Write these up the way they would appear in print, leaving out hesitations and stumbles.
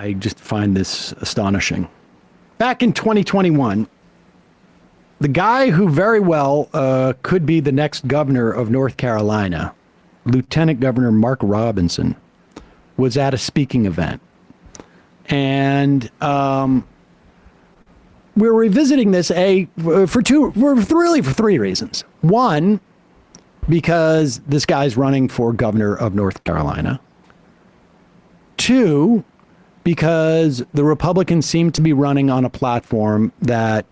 I just find this astonishing. Back in 2021, the guy who very well could be the next governor of North Carolina, Lieutenant Governor Mark Robinson, was at a speaking event. And we're revisiting this for three reasons. One, because this guy's running for governor of North Carolina. Two, because the Republicans seem to be running on a platform that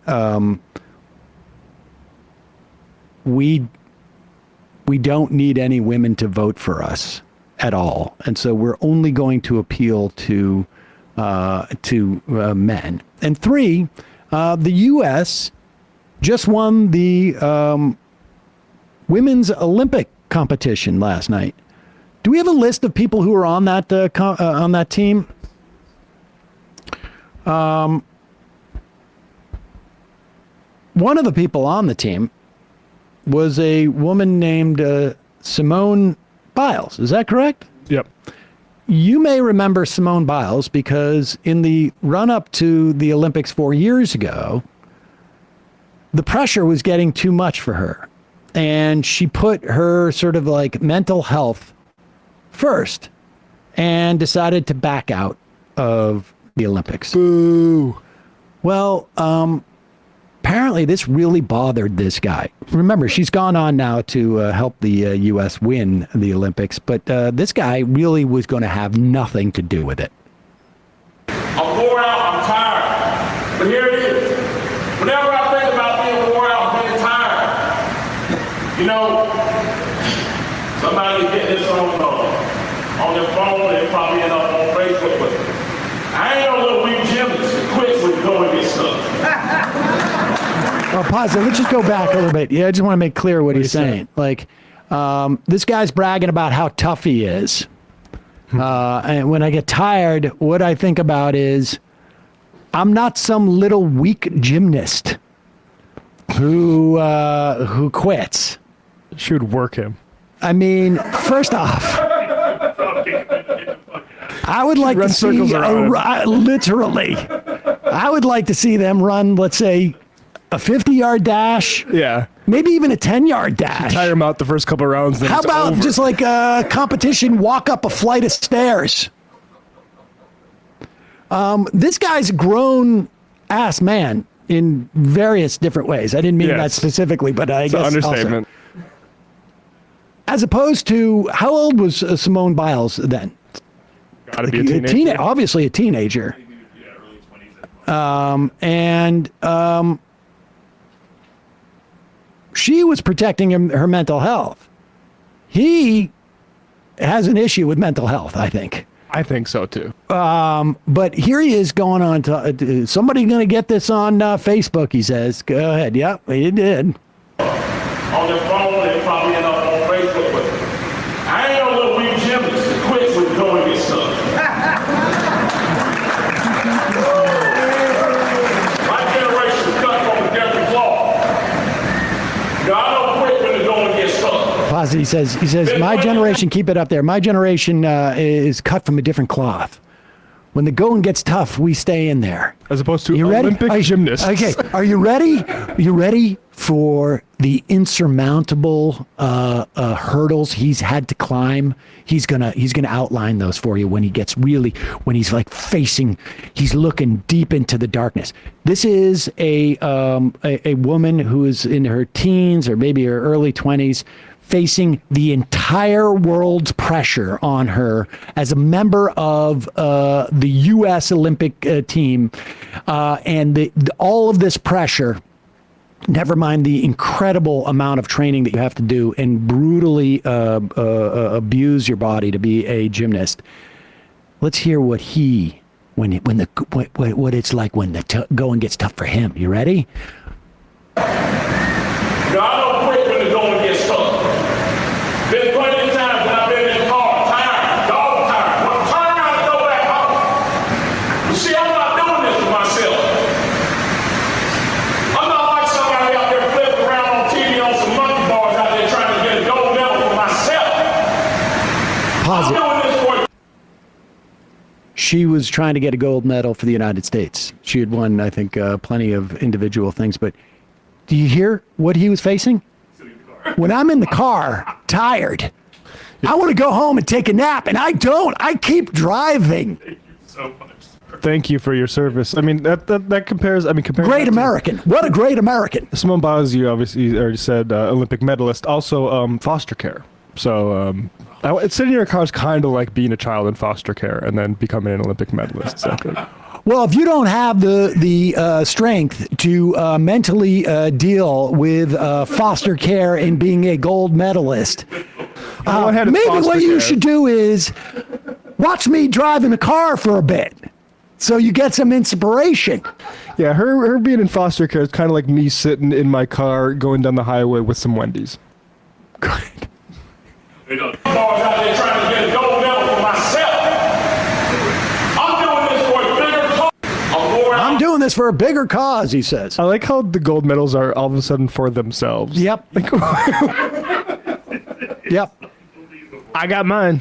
we don't need any women to vote for us at all, and so we're only going to appeal to men. And three, the U.S. just won the women's Olympic competition last night. Do we have a list of people who are on that team? One of the people on the team was a woman named Simone Biles. Is that correct? Yep. You may remember Simone Biles because in the run-up to the Olympics 4 years ago, the pressure was getting too much for her. And she put her sort of like mental health first and decided to back out of the Olympics. Boo. Well, apparently this really bothered this guy. Remember, she's gone on now to help the U.S. win the Olympics, but this guy really was going to have nothing to do with it. I'm wore out, I'm tired, but here it is. Whenever I think about being wore out, being tired, you know, somebody get this on their phone, they probably end up on Facebook with it. I ain't no little weak gymnast that quits when you go and get stuff. Well, pause it. Let's just go back a little bit. Yeah, I just want to make clear what he's saying. Like, this guy's bragging about how tough he is. And when I get tired, what I think about is I'm not some little weak gymnast who quits. Should work him. I mean, first off, I would like to see, literally, I would like to see them run, let's say, a 50-yard dash. Yeah. Maybe even a 10-yard dash. Tire him out the first couple of rounds. Then how about over. just like a competition, walk up a flight of stairs? This guy's a grown-ass man in various different ways. I didn't mean that specifically, but I guess it's an understatement. Also. As opposed to, how old was Simone Biles then? Gotta be a teenager. Obviously a teenager. She was protecting her mental health. He has an issue with mental health, I think. I think so too. But here he is going on to somebody going to get this on Facebook, he says. Go ahead. Yep, he did. On their phone, they probably end up on Facebook with it. I ain't no little weak gymnast that quits when you go and get stuff. My generation cut from a different cloth. You know, I don't quit when you go and get stuff. Pause it. He says, my generation, keep it up there. My generation is cut from a different cloth. When the going gets tough, we stay in there. As opposed to Olympic gymnasts. Okay, are you ready? Are you ready for the insurmountable hurdles he's had to climb? He's gonna outline those for you when he's like he's looking deep into the darkness. This is a woman who is in her teens or maybe her early 20s, facing the entire world's pressure on her as a member of the U.S. Olympic team, and all of this pressure, never mind the incredible amount of training that you have to do and brutally abuse your body to be a gymnast. Let's hear what what it's like when the going gets tough for him. You ready? No, I don't quit when the going gets tough. Been plenty of times when I've been in the car, tired, dog tired. When I turn around and go back home. You see, I'm not doing this for myself. I'm not like somebody out there flipping around on TV on some monkey bars out there trying to get a gold medal for myself. Pause it. I'm doing this for you. she was trying to get a gold medal for the United States. She had won, I think, plenty of individual things. But do you hear what he was facing? When I'm in the car, tired, I want to go home and take a nap, and I don't. I keep driving. Thank you so much, sir. Thank you for your service. I mean, that compares. I mean, compared. Great American. What a great American. Simone Biles, you obviously already said Olympic medalist, also foster care. So sitting in your car is kind of like being a child in foster care and then becoming an Olympic medalist. So. Well, if you don't have the strength to mentally deal with foster care and being a gold medalist, maybe what you should do is watch me drive in the car for a bit, so you get some inspiration. Yeah, her being in foster care is kind of like me sitting in my car going down the highway with some Wendy's. Good. I'm always out there trying to get a gold medal for myself. I'm doing this for a bigger cause. I'm doing this for a bigger cause, he says. I like how the gold medals are all of a sudden for themselves. Yep. Yep. I got mine.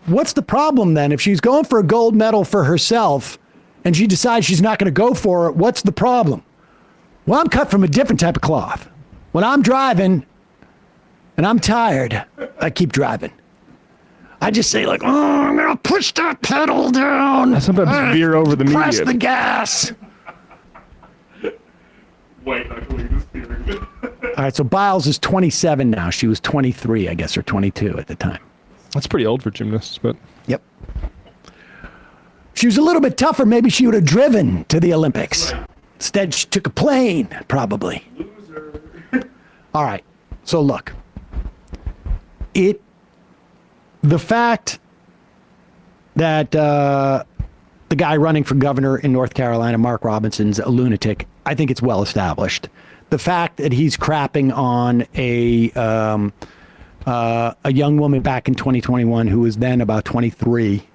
What's the problem then? If she's going for a gold medal for herself and she decides she's not going to go for it, what's the problem? Well, I'm cut from a different type of cloth. When I'm driving and I'm tired, I keep driving. I just say like, oh, I'm going to push that pedal down. I sometimes veer over the median. Press the gas. Wait, I can leave this steering. All right, so Biles is 27 now. She was 23, I guess, or 22 at the time. That's pretty old for gymnasts, but... Yep. She was a little bit tougher. Maybe she would have driven to the Olympics. Instead, she took a plane, probably. Loser. All right, so look. The fact that the guy running for governor in North Carolina, Mark Robinson's a lunatic, I think it's well established. The fact that he's crapping on a young woman back in 2021 who was then about 23,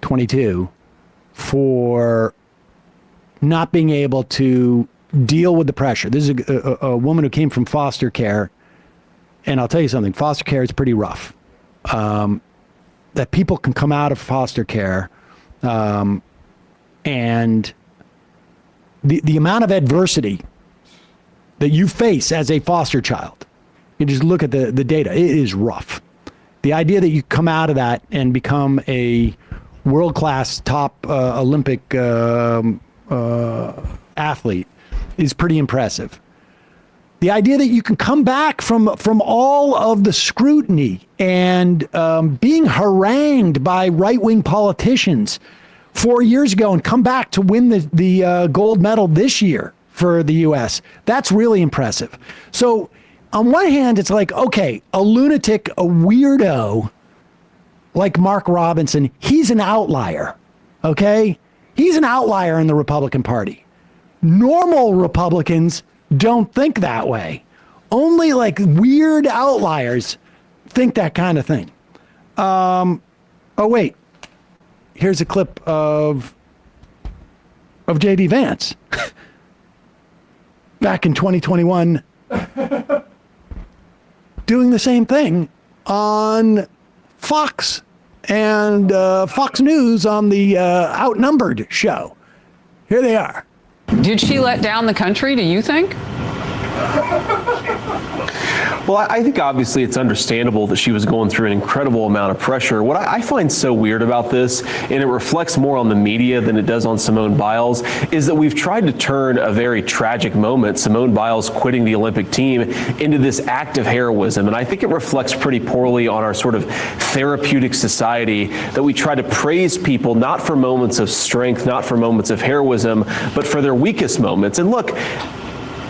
22, for not being able to deal with the pressure. This is a woman who came from foster care, and I'll tell you something, foster care is pretty rough. That people can come out of foster care, and the amount of adversity that you face as a foster child, you just look at the data, it is rough. The idea that you come out of that and become a world-class top Olympic athlete is pretty impressive. The idea that you can come back from all of the scrutiny and being harangued by right-wing politicians 4 years ago and come back to win the gold medal this year for the U.S., that's really impressive. So on one hand, it's like, okay, a lunatic, a weirdo like Mark Robinson, he's an outlier, okay? He's an outlier in the Republican Party. Normal Republicans don't think that way. Only like weird outliers think that kind of thing. Oh, wait. Here's a clip of J.D. Vance back in 2021 doing the same thing on Fox and Fox News on the Outnumbered show. Here they are. Did she let down the country, do you think? Well, I think obviously it's understandable that she was going through an incredible amount of pressure. What I find so weird about this, and it reflects more on the media than it does on Simone Biles, is that we've tried to turn a very tragic moment, Simone Biles quitting the Olympic team, into this act of heroism. And I think it reflects pretty poorly on our sort of therapeutic society that we try to praise people not for moments of strength, not for moments of heroism, but for their weakest moments. And look,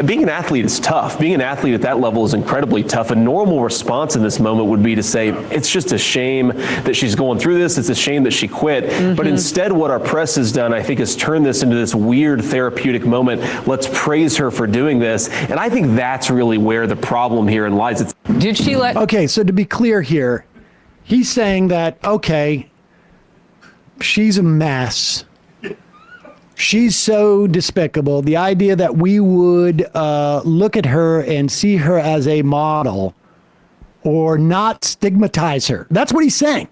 being an athlete is tough. Being an athlete at that level is incredibly tough. A normal response in this moment would be to say, it's just a shame that she's going through this. It's a shame that she quit. Mm-hmm. But instead, what our press has done, I think, is turn this into this weird therapeutic moment. Let's praise her for doing this. And I think that's really where the problem here lies. Did she let... Okay, so to be clear here, he's saying that, okay, she's a mess. She's so despicable. The idea that we would look at her and see her as a model or not stigmatize her. That's what he's saying.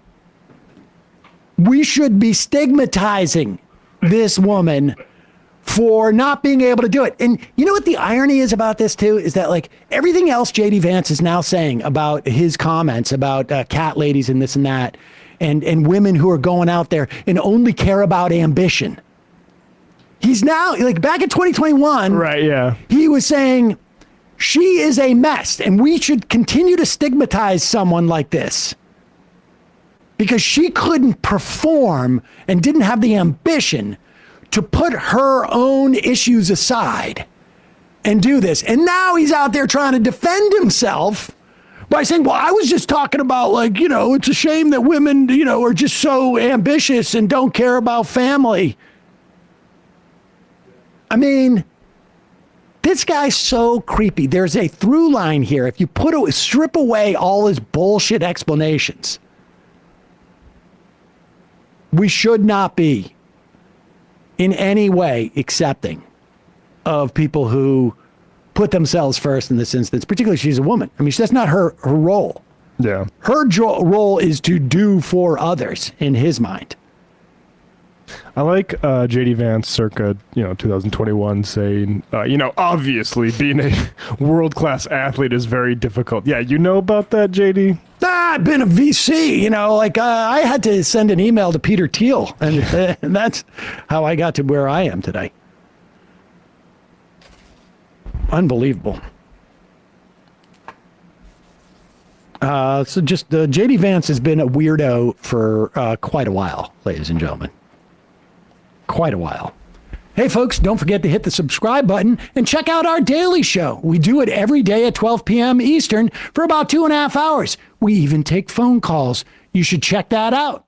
We should be stigmatizing this woman for not being able to do it. And you know what the irony is about this too? Is that like everything else JD Vance is now saying about his comments about cat ladies and this and that, and women who are going out there and only care about ambition. He's now, like back in 2021, Right, yeah. he was saying she is a mess and we should continue to stigmatize someone like this because she couldn't perform and didn't have the ambition to put her own issues aside and do this. And now he's out there trying to defend himself by saying, well, I was just talking about like, you know, it's a shame that women, you know, are just so ambitious and don't care about family. I mean, this guy's so creepy. There's a through line here. If you strip away all his bullshit explanations, we should not be in any way accepting of people who put themselves first in this instance, particularly she's a woman. I mean, that's not her role. Yeah. Her role is to do for others in his mind. I like JD Vance circa, 2021 saying, obviously being a world-class athlete is very difficult. Yeah, you know about that, JD? I've been a VC, I had to send an email to Peter Thiel, and that's how I got to where I am today. Unbelievable. So just JD Vance has been a weirdo for quite a while, ladies and gentlemen. Quite a while. Hey, folks, don't forget to hit the subscribe button and check out our daily show. We do it every day at 12 p.m. Eastern for about 2.5 hours. We even take phone calls. You should check that out.